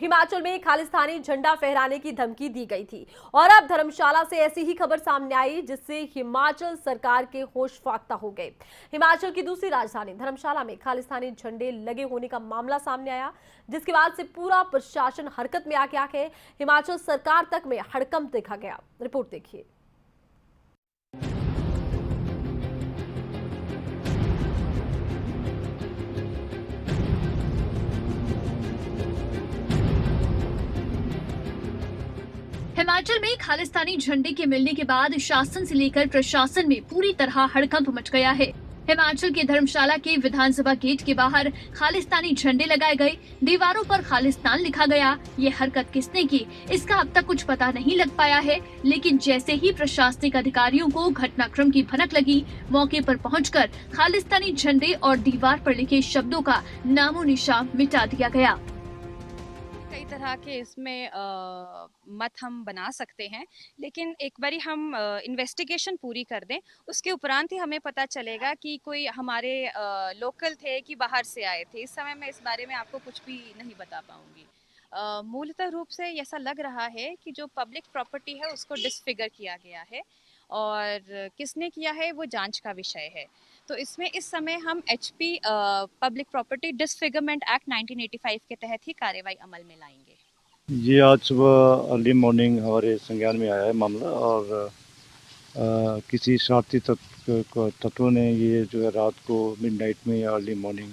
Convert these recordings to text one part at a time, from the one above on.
हिमाचल में खालिस्तानी झंडा फहराने की धमकी दी गई थी और अब धर्मशाला से ऐसी ही खबर सामने आई जिससे हिमाचल सरकार के होश फाख्ता हो गए। हिमाचल की दूसरी राजधानी धर्मशाला में खालिस्तानी झंडे लगे होने का मामला सामने आया, जिसके बाद से पूरा प्रशासन हरकत में आ गया है। हिमाचल सरकार तक में हड़कंप देखा गया। रिपोर्ट देखिए। हिमाचल में खालिस्तानी झंडे के मिलने के बाद शासन से लेकर प्रशासन में पूरी तरह हड़कंप मच गया है। हिमाचल के धर्मशाला के विधानसभा गेट के बाहर खालिस्तानी झंडे लगाए गए, दीवारों पर खालिस्तान लिखा गया। ये हरकत किसने की, इसका अब तक कुछ पता नहीं लग पाया है, लेकिन जैसे ही प्रशासनिक अधिकारियों को घटनाक्रम की भनक लगी, मौके पर पहुंचकर खालिस्तानी झंडे और दीवार पर लिखे शब्दों का नामो निशान मिटा दिया गया। कई तरह के इसमें मत हम बना सकते हैं, लेकिन एक बारी हम इन्वेस्टिगेशन पूरी कर दें, उसके उपरांत ही हमें पता चलेगा कि कोई हमारे लोकल थे कि बाहर से आए थे। इस समय मैं इस बारे में आपको कुछ भी नहीं बता पाऊंगी। मूलतः रूप से ऐसा लग रहा है कि जो पब्लिक प्रॉपर्टी है उसको डिसफिगर किया गया है और किसने किया है वो जांच का विषय है। तो इसमें इस समय हम HP public property disfigurement act 1985 के तहत ही कार्रवाई अमल में लाएंगे। ये आज सुबह अर्ली मॉर्निंग हमारे संज्ञान में आया है मामला और किसी शरारती तत्वों ने ये जो है रात को मिडनाइट में या अर्ली मॉर्निंग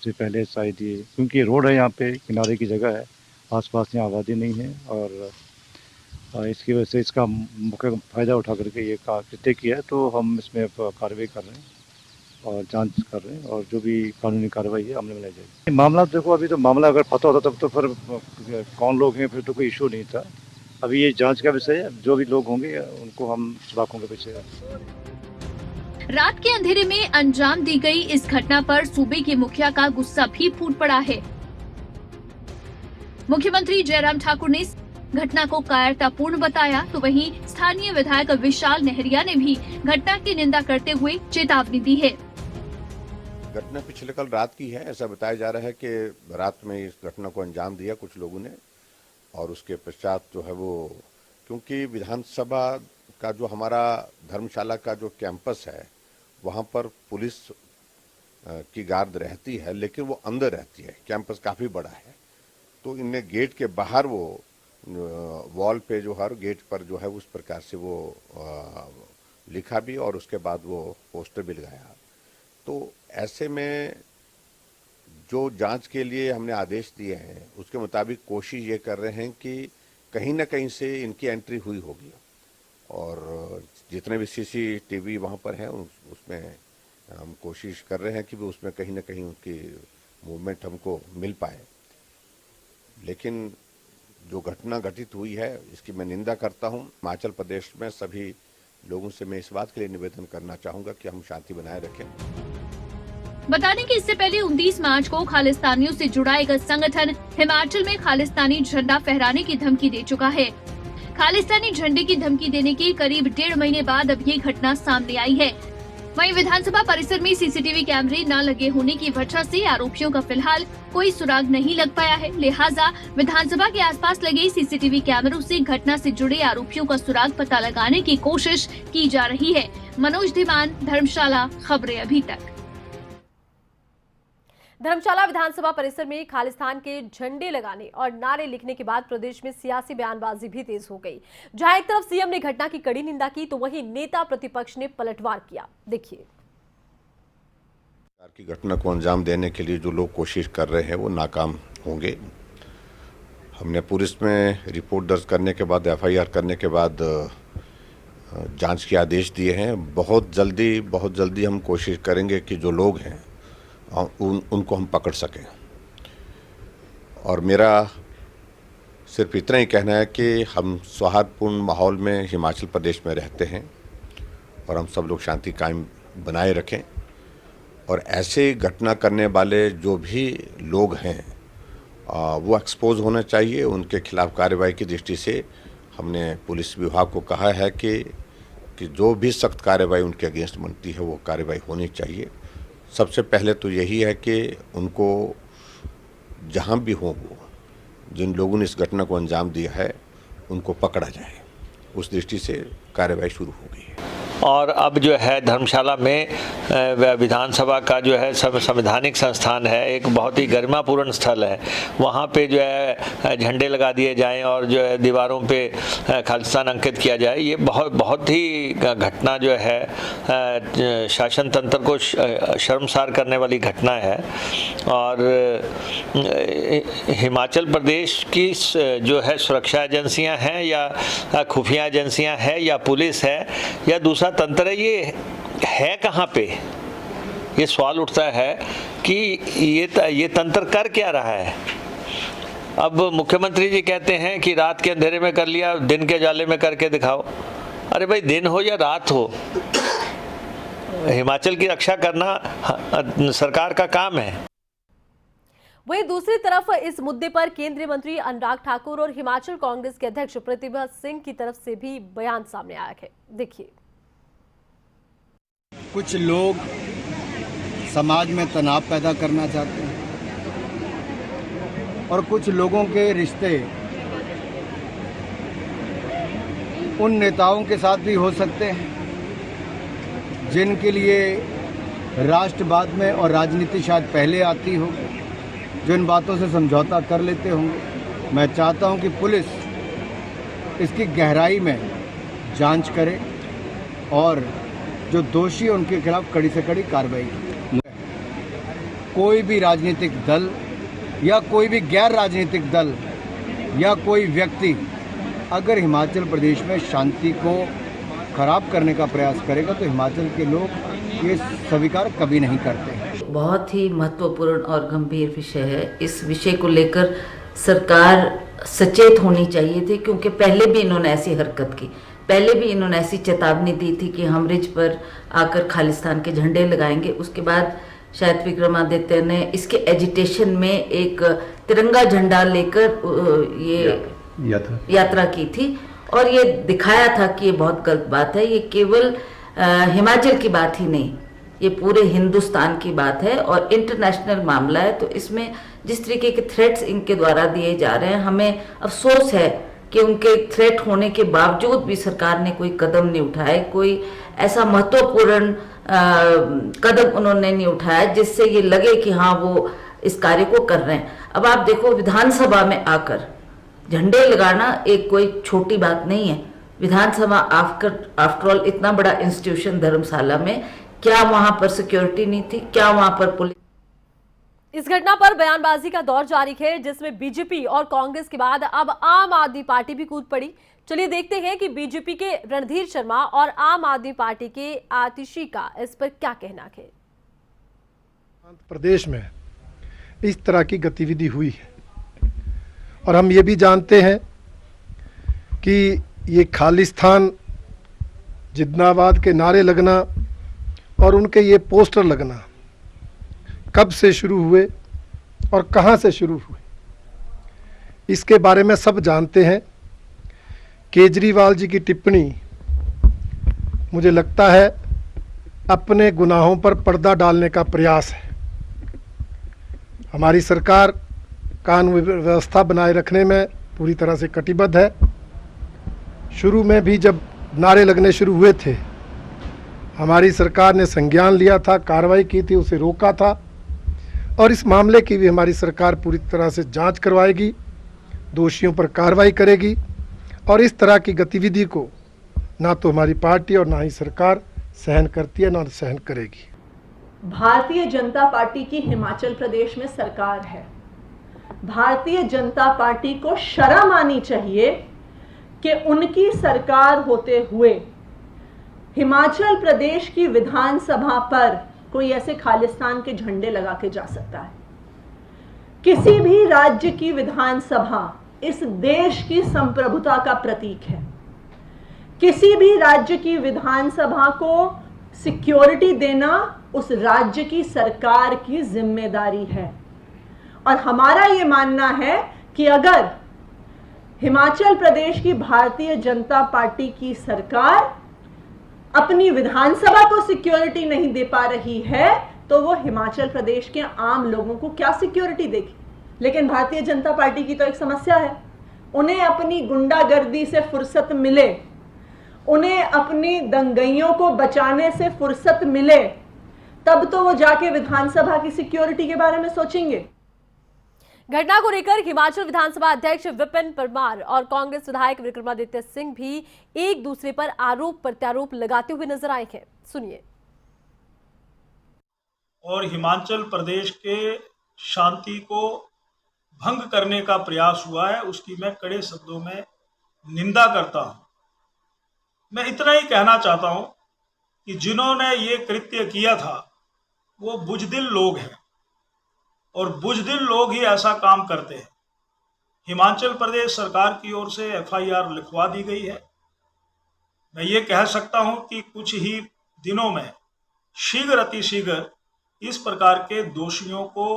से पहले शायद ये, क्योंकि रोड है यहाँ पे, किनारे की जगह है, आसपास यहाँ आबादी नहीं है और इसकी वजह से इसका मुख्य फ़ायदा उठा करके ये कृत्य किया है। तो हम इसमें कार्रवाई कर रहे हैं और जांच कर रहे हैं और जो भी कानूनी कार्रवाई है अमल में लाई जाएगी। मामला देखो, अभी तो मामला अगर पता होता तब तो फिर कौन लोग हैं फिर तो कोई इशू नहीं था। अभी ये जांच का विषय है, जो भी लोग होंगे उनको हम सुराखों के पीछे। रात के अंधेरे में अंजाम दी गई इस घटना पर सूबे के मुखिया का गुस्सा भी फूट पड़ा है। मुख्यमंत्री जयराम ठाकुर ने घटना को कायरतापूर्ण बताया, तो वहीं स्थानीय विधायक विशाल नेहरिया ने भी घटना की निंदा करते हुए चेतावनी दी है। घटना पिछले कल रात की है। ऐसा बताया जा रहा है कि रात में इस घटना को अंजाम दिया कुछ लोगों ने और उसके पश्चात जो है वो, क्योंकि विधानसभा का जो हमारा धर्मशाला का जो कैंपस है वहाँ पर पुलिस की गार्ड रहती है, लेकिन वो अंदर रहती है। कैंपस काफ़ी बड़ा है, तो इनने गेट के बाहर वो वॉल पे जो हर गेट पर जो है उस प्रकार से वो लिखा भी और उसके बाद वो पोस्टर भी लगाया। तो ऐसे में जो जांच के लिए हमने आदेश दिए हैं उसके मुताबिक कोशिश ये कर रहे हैं कि कहीं ना कहीं से इनकी एंट्री हुई होगी और जितने भी सीसीटीवी वहाँ पर हैं उसमें हम कोशिश कर रहे हैं कि भी उसमें कहीं ना कहीं उनकी मूवमेंट हमको मिल पाए। लेकिन जो घटना घटित हुई है इसकी मैं निंदा करता हूं। हिमाचल प्रदेश में सभी लोगों से मैं इस बात के लिए निवेदन करना चाहूंगा कि हम शांति बनाए रखें। बता दें कि इससे पहले 29 मार्च को खालिस्तानियों से जुड़ा एक संगठन हिमाचल में खालिस्तानी झंडा फहराने की धमकी दे चुका है। खालिस्तानी झंडे की धमकी देने के करीब 1.5 महीने बाद अब ये घटना सामने आई है। वहीं विधानसभा परिसर में सीसीटीवी कैमरे न लगे होने की वजह से आरोपियों का फिलहाल कोई सुराग नहीं लग पाया है। लिहाजा विधानसभा के आसपास लगे सीसीटीवी कैमरों से घटना से जुड़े आरोपियों का सुराग पता लगाने की कोशिश की जा रही है। मनोज धीमान, धर्मशाला, खबरें अभी तक। धर्मशाला विधानसभा परिसर में खालिस्तान के झंडे लगाने और नारे लिखने के बाद प्रदेश में सियासी बयानबाजी भी तेज हो गई। जहां एक तरफ सीएम ने घटना की कड़ी निंदा की, तो वहीं नेता प्रतिपक्ष ने पलटवार किया। देखिए। की घटना को अंजाम देने के लिए जो लोग कोशिश कर रहे हैं वो नाकाम होंगे। हमने पुलिस में रिपोर्ट दर्ज करने के बाद, एफआईआर करने के बाद जांच के आदेश दिए हैं। बहुत जल्दी हम कोशिश करेंगे कि जो लोग हैं उनको हम पकड़ सकें। और मेरा सिर्फ इतना ही कहना है कि हम सौहार्दपूर्ण माहौल में हिमाचल प्रदेश में रहते हैं और हम सब लोग शांति कायम बनाए रखें और ऐसे घटना करने वाले जो भी लोग हैं वो एक्सपोज होना चाहिए। उनके खिलाफ कार्रवाई की दृष्टि से हमने पुलिस विभाग को कहा है कि जो भी सख्त कार्रवाई उनके अगेंस्ट बनती है वो कार्रवाई होनी चाहिए। सबसे पहले तो यही है कि उनको जहाँ भी हो वो जिन लोगों ने इस घटना को अंजाम दिया है उनको पकड़ा जाए। उस दृष्टि से कार्यवाही शुरू हो गई है। और अब जो है धर्मशाला में विधानसभा का जो है संवैधानिक संस्थान है, एक बहुत ही गरिमापूर्ण स्थल है। वहाँ पे जो है झंडे लगा दिए जाएं और जो है दीवारों पे खालिस्तान अंकित किया जाए। ये बहुत ही घटना जो है शासन तंत्र को शर्मसार करने वाली घटना है। और हिमाचल प्रदेश की जो है सुरक्षा एजेंसियाँ हैं या खुफिया एजेंसियाँ हैं या पुलिस है या दूसरा तंत्र है, ये है कहाँ पे? ये सवाल उठता है कि ये तंत्र कर क्या रहा है। अब मुख्यमंत्री जी कहते हैं कि रात के अंधेरे में कर लिया, दिन के जाले में करके दिखाओ। अरे भाई, दिन हो या रात हो, हिमाचल की रक्षा करना सरकार का काम है। वहीं दूसरी तरफ इस मुद्दे पर केंद्रीय मंत्री अनुराग ठाकुर और हिमाचल कांग्रेस के अध्यक्ष प्रतिभा सिंह की तरफ से भी बयान सामने आया है। देखिए। कुछ लोग समाज में तनाव पैदा करना चाहते हैं और कुछ लोगों के रिश्ते उन नेताओं के साथ भी हो सकते हैं जिनके लिए राष्ट्रवाद में और राजनीति शायद पहले आती हो, जो इन बातों से समझौता कर लेते होंगे। मैं चाहता हूं कि पुलिस इसकी गहराई में जांच करे और जो दोषी उनके खिलाफ कड़ी से कड़ी कार्रवाई करे। कोई भी राजनीतिक दल या कोई भी गैर राजनीतिक दल या कोई व्यक्ति अगर हिमाचल प्रदेश में शांति को खराब करने का प्रयास करेगा तो हिमाचल के लोग ये स्वीकार कभी नहीं करते। बहुत ही महत्वपूर्ण और गंभीर विषय है। इस विषय को लेकर सरकार सचेत होनी चाहिए थी, क्योंकि पहले भी इन्होंने ऐसी हरकत की, पहले भी इन्होंने ऐसी चेतावनी दी थी कि हम रिज पर आकर खालिस्तान के झंडे लगाएंगे। उसके बाद शायद विक्रमादित्य ने इसके एजिटेशन में एक तिरंगा झंडा लेकर ये यात्रा की थी और ये दिखाया था कि ये बहुत गलत बात है। ये केवल हिमाचल की बात ही नहीं, ये पूरे हिंदुस्तान की बात है और इंटरनेशनल मामला है। तो इसमें जिस तरीके के थ्रेट्स इनके द्वारा दिए जा रहे हैं, हमें अफसोस है कि उनके थ्रेट होने के बावजूद भी सरकार ने कोई कदम नहीं उठाया, कोई ऐसा महत्वपूर्ण कदम उन्होंने नहीं उठाया जिससे ये लगे कि हाँ वो इस कार्य को कर रहे हैं। अब आप देखो, विधानसभा में आकर झंडे लगाना एक कोई छोटी बात नहीं है। विधानसभा आफ्टर ऑल इतना बड़ा इंस्टीट्यूशन धर्मशाला में, क्या वहां पर सिक्योरिटी नहीं थी? क्या वहां पर पुलिस? इस घटना पर बयानबाजी का दौर जारी है, जिसमें बीजेपी और कांग्रेस के बाद अब आम आदमी पार्टी भी कूद पड़ी। चलिए देखते हैं कि बीजेपी के रणधीर शर्मा और आम आदमी पार्टी के आतिशी का इस पर क्या कहना है। प्रदेश में इस तरह की गतिविधि हुई है और हम ये भी जानते हैं कि ये खालिस्तान जिंदाबाद के नारे लगना और उनके ये पोस्टर लगना कब से शुरू हुए और कहां से शुरू हुए, इसके बारे में सब जानते हैं। केजरीवाल जी की टिप्पणी मुझे लगता है अपने गुनाहों पर पर्दा डालने का प्रयास है। हमारी सरकार कानून व्यवस्था बनाए रखने में पूरी तरह से कटिबद्ध है। शुरू में भी जब नारे लगने शुरू हुए थे, हमारी सरकार ने संज्ञान लिया था, कार्रवाई की थी, उसे रोका था और इस मामले की भी हमारी सरकार पूरी तरह से जांच करवाएगी, दोषियों पर कार्रवाई करेगी और इस तरह की गतिविधि को ना तो हमारी पार्टी और ना ही सरकार सहन करती है, ना सहन करेगी। भारतीय जनता पार्टी की हिमाचल प्रदेश में सरकार है। भारतीय जनता पार्टी को शर्म आनी चाहिए कि उनकी सरकार होते हुए हिमाचल प्रदेश की विधानसभा पर कोई ऐसे खालिस्तान के झंडे लगा के जा सकता है। किसी भी राज्य की विधानसभा इस देश की संप्रभुता का प्रतीक है। किसी भी राज्य की विधानसभा को सिक्योरिटी देना उस राज्य की सरकार की जिम्मेदारी है और हमारा ये मानना है कि अगर हिमाचल प्रदेश की भारतीय जनता पार्टी की सरकार अपनी विधानसभा को सिक्योरिटी नहीं दे पा रही है तो वो हिमाचल प्रदेश के आम लोगों को क्या सिक्योरिटी देगी। लेकिन भारतीय जनता पार्टी की तो एक समस्या है, उन्हें अपनी गुंडागर्दी से फुर्सत मिले, उन्हें अपनी दंगइयों को बचाने से फुर्सत मिले, तब तो वो जाके विधानसभा की सिक्योरिटी के बारे में सोचेंगे। घटना को लेकर हिमाचल विधानसभा अध्यक्ष विपिन परमार और कांग्रेस विधायक विक्रमादित्य सिंह भी एक दूसरे पर आरोप प्रत्यारोप लगाते हुए नजर आए हैं। सुनिए। और हिमाचल प्रदेश के शांति को भंग करने का प्रयास हुआ है, उसकी मैं कड़े शब्दों में निंदा करता हूं। मैं इतना ही कहना चाहता हूं कि जिन्होंने ये कृत्य किया था वो बुजदिल लोग हैं और बुजदिल लोग ही ऐसा काम करते हैं। हिमाचल प्रदेश सरकार की ओर से FIR लिखवा दी गई है। मैं ये कह सकता हूं कि कुछ ही दिनों में शीघ्र अतिशीघ्र इस प्रकार के दोषियों को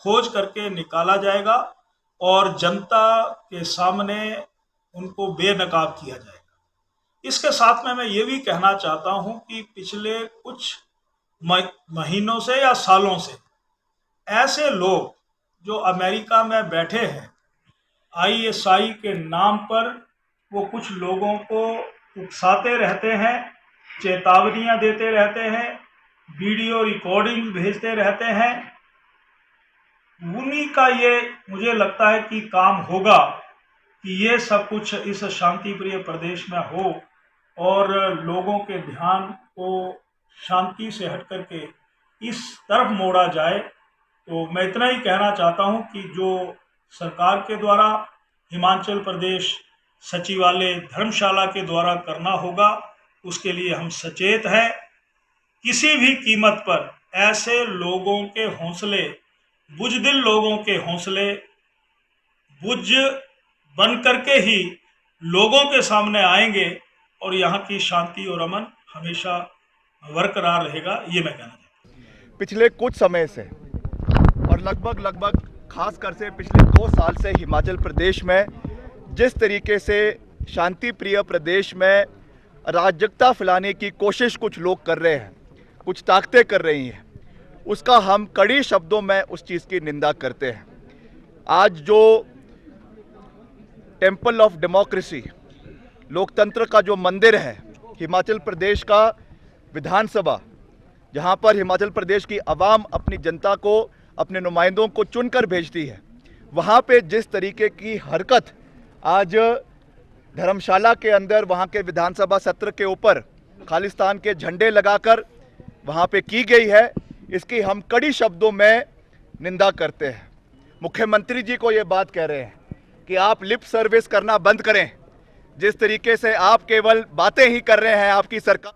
खोज करके निकाला जाएगा और जनता के सामने उनको बेनकाब किया जाएगा। इसके साथ में मैं ये भी कहना चाहता हूं कि पिछले कुछ महीनों से या सालों से ऐसे लोग जो अमेरिका में बैठे हैं, ISI के नाम पर वो कुछ लोगों को उकसाते रहते हैं, चेतावनियां देते रहते हैं, वीडियो रिकॉर्डिंग भेजते रहते हैं। उन्हीं का ये मुझे लगता है कि काम होगा कि ये सब कुछ इस शांति प्रिय प्रदेश में हो और लोगों के ध्यान को शांति से हट करके इस तरफ मोड़ा जाए। तो मैं इतना ही कहना चाहता हूं कि जो सरकार के द्वारा हिमाचल प्रदेश सचिवालय धर्मशाला के द्वारा करना होगा, उसके लिए हम सचेत हैं। किसी भी कीमत पर ऐसे लोगों के हौसले, बुजदिल लोगों के हौसले बुज बन करके ही लोगों के सामने आएंगे और यहाँ की शांति और अमन हमेशा बरकरार रहेगा, ये मैं कहना चाहता हूँ। पिछले कुछ समय से और लगभग खासकर से पिछले 2 साल से हिमाचल प्रदेश में जिस तरीके से शांति प्रिय प्रदेश में अराजकता फैलाने की कोशिश कुछ लोग कर रहे हैं, कुछ ताकतें कर रही हैं, उसका हम कड़ी शब्दों में उस चीज़ की निंदा करते हैं। आज जो टेम्पल ऑफ डेमोक्रेसी, लोकतंत्र का जो मंदिर है, हिमाचल प्रदेश का विधानसभा, जहां पर हिमाचल प्रदेश की आवाम अपनी जनता को, अपने नुमाइंदों को चुनकर भेजती है, वहां पे जिस तरीके की हरकत आज धर्मशाला के अंदर वहां के विधानसभा सत्र के ऊपर खालिस्तान के झंडे लगाकर वहां पे की गई है, इसकी हम कड़ी शब्दों में निंदा करते हैं। मुख्यमंत्री जी को ये बात कह रहे हैं कि आप लिप सर्विस करना बंद करें। जिस तरीके से आप केवल बातें ही कर रहे हैं, आपकी सरकार